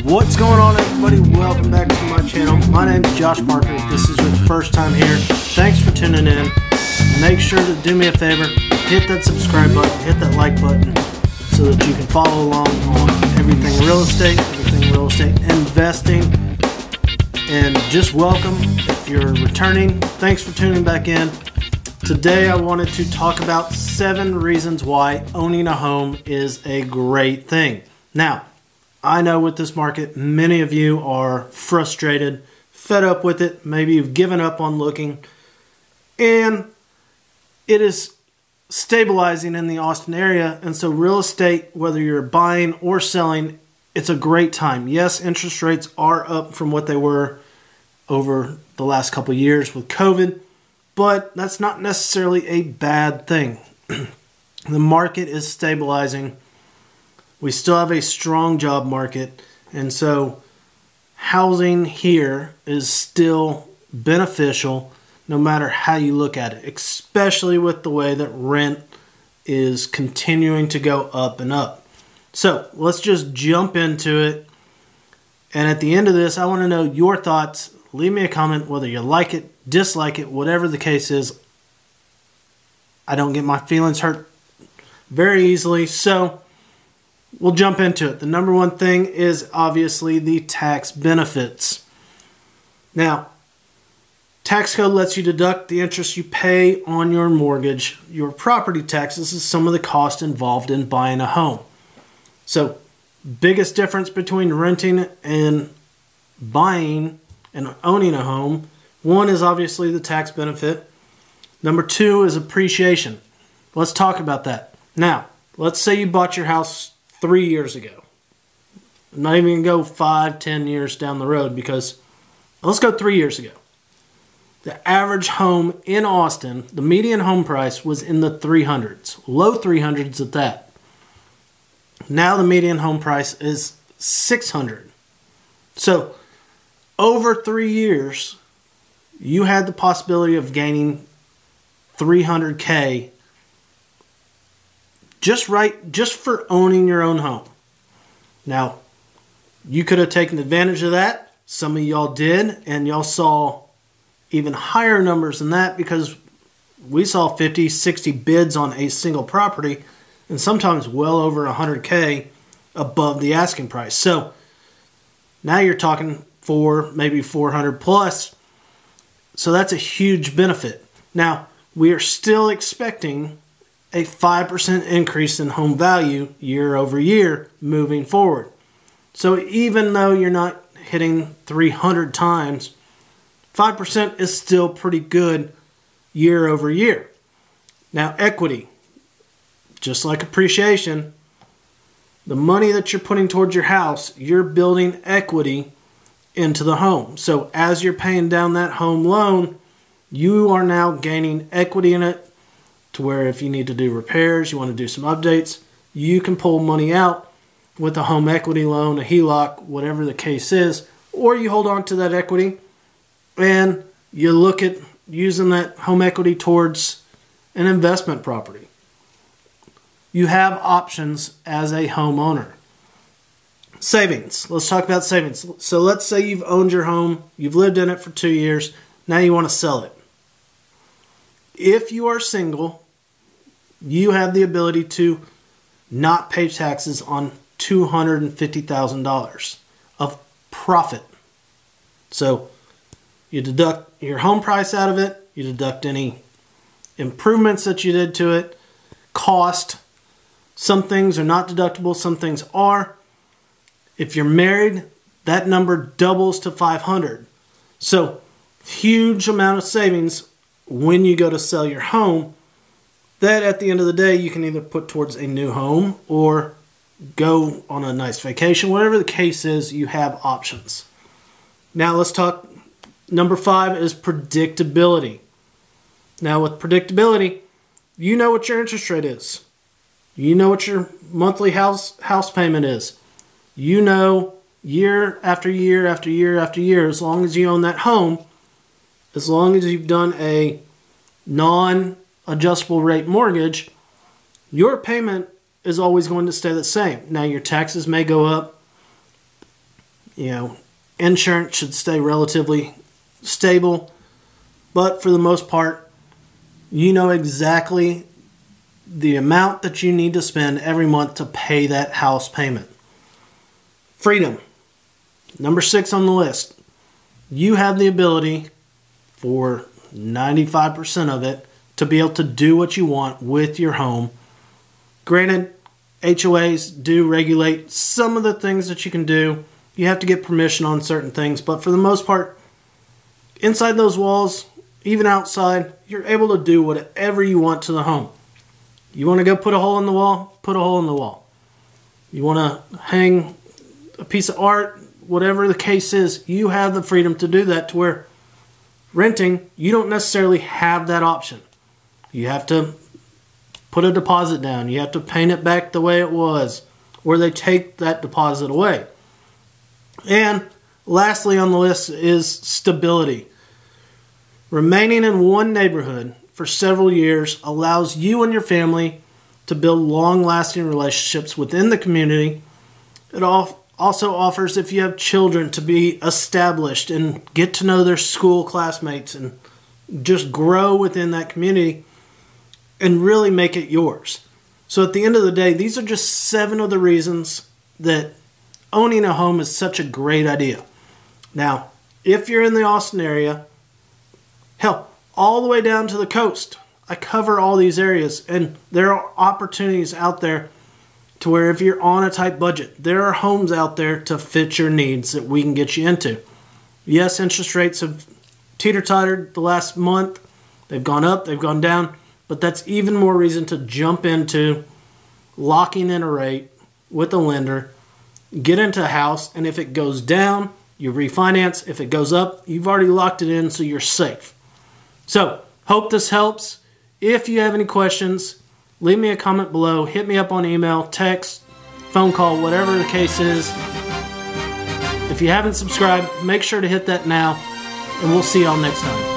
What's going on, everybody? Welcome back to my channel. My name is Josh Parker. If this is your first time here, thanks for tuning in. Make sure to do me a favor, hit that subscribe button, hit that like button so that you can follow along on everything real estate investing. And just welcome if you're returning. Thanks for tuning back in. Today I wanted to talk about 7 reasons why owning a home is a great thing. Now, I know with this market, many of you are frustrated, fed up with it. Maybe you've given up on looking. And it is stabilizing in the Austin area. And so real estate, whether you're buying or selling, it's a great time. Yes, interest rates are up from what they were over the last couple of years with COVID. But that's not necessarily a bad thing. The market is stabilizing. We still have a strong job market, and so housing here is still beneficial no matter how you look at it, especially with the way that rent is continuing to go up and up. So let's just jump into it. And at the end of this, I want to know your thoughts. Leave me a comment whether you like it, dislike it, whatever the case is. I don't get my feelings hurt very easily, so we'll jump into it. The number one thing is obviously the tax benefits. Now, tax code lets you deduct the interest you pay on your mortgage. Your property taxes is some of the cost involved in buying a home. So, biggest difference between renting and buying and owning a home. One is obviously the tax benefit. Number 2 is appreciation. Let's talk about that. Now, let's say you bought your house 3 years ago. I'm not even going to go 5, 10 years down the road because let's go 3 years ago. The average home in Austin, the median home price was in the 300s, low 300s at that. Now the median home price is 600. So over 3 years, you had the possibility of gaining $300K just for owning your own home. Now, you could have taken advantage of that. Some of y'all did, and y'all saw even higher numbers than that because we saw 50, 60 bids on a single property and sometimes well over $100K above the asking price. So now you're talking maybe 400 plus. So that's a huge benefit. Now, we are still expecting a 5% increase in home value year over year moving forward. So even though you're not hitting 300 times, 5% is still pretty good year over year. Now, equity, just like appreciation, the money that you're putting towards your house, you're building equity into the home. So as you're paying down that home loan, you are now gaining equity in it to where if you need to do repairs, you want to do some updates, you can pull money out with a home equity loan, a HELOC, whatever the case is, or you hold on to that equity and you look at using that home equity towards an investment property. You have options as a homeowner. Savings. Let's talk about savings. So let's say you've owned your home, you've lived in it for 2 years, now you want to sell it. If you are single, you have the ability to not pay taxes on $250,000 of profit. So you deduct your home price out of it, you deduct any improvements that you did to it, cost. Some things are not deductible, some things are. If you're married, that number doubles to $500. So huge amount of savings when you go to sell your home that at the end of the day you can either put towards a new home or go on a nice vacation. Whatever the case is, you have options. Now let's talk. Number 5 is predictability. Now with predictability, you know what your interest rate is. You know what your monthly house payment is. You know year after year after year after year, as long as you own that home, as long as you've done a non-adjustable rate mortgage, your payment is always going to stay the same. Now your taxes may go up, You know, insurance should stay relatively stable, but for the most part, you know exactly the amount that you need to spend every month to pay that house payment. Freedom. Number 6 on the list. You have the ability for 95% of it to be able to do what you want with your home. Granted, HOAs do regulate some of the things that you can do. You have to get permission on certain things, but for the most part, inside those walls, even outside, you're able to do whatever you want to the home. You want to go put a hole in the wall? Put a hole in the wall. You want to hang a piece of art? Whatever the case is, you have the freedom to do that, to where renting, you don't necessarily have that option. You have to put a deposit down. You have to paint it back the way it was, or they take that deposit away. And lastly on the list is stability. Remaining in one neighborhood for several years allows you and your family to build long-lasting relationships within the community. It also offers, if you have children, to be established and get to know their school classmates and just grow within that community and really make it yours. So at the end of the day, these are just 7 of the reasons that owning a home is such a great idea. Now, if you're in the Austin area, hell, all the way down to the coast, I cover all these areas, and there are opportunities out there to where if you're on a tight budget, there are homes out there to fit your needs that we can get you into. Yes, interest rates have teeter-tottered the last month. They've gone up, they've gone down, but that's even more reason to jump into locking in a rate with a lender, get into a house, and if it goes down, you refinance. If it goes up, you've already locked it in, so you're safe. So, hope this helps. If you have any questions, leave me a comment below. Hit me up on email, text, phone call, whatever the case is. If you haven't subscribed, make sure to hit that now, and we'll see y'all next time.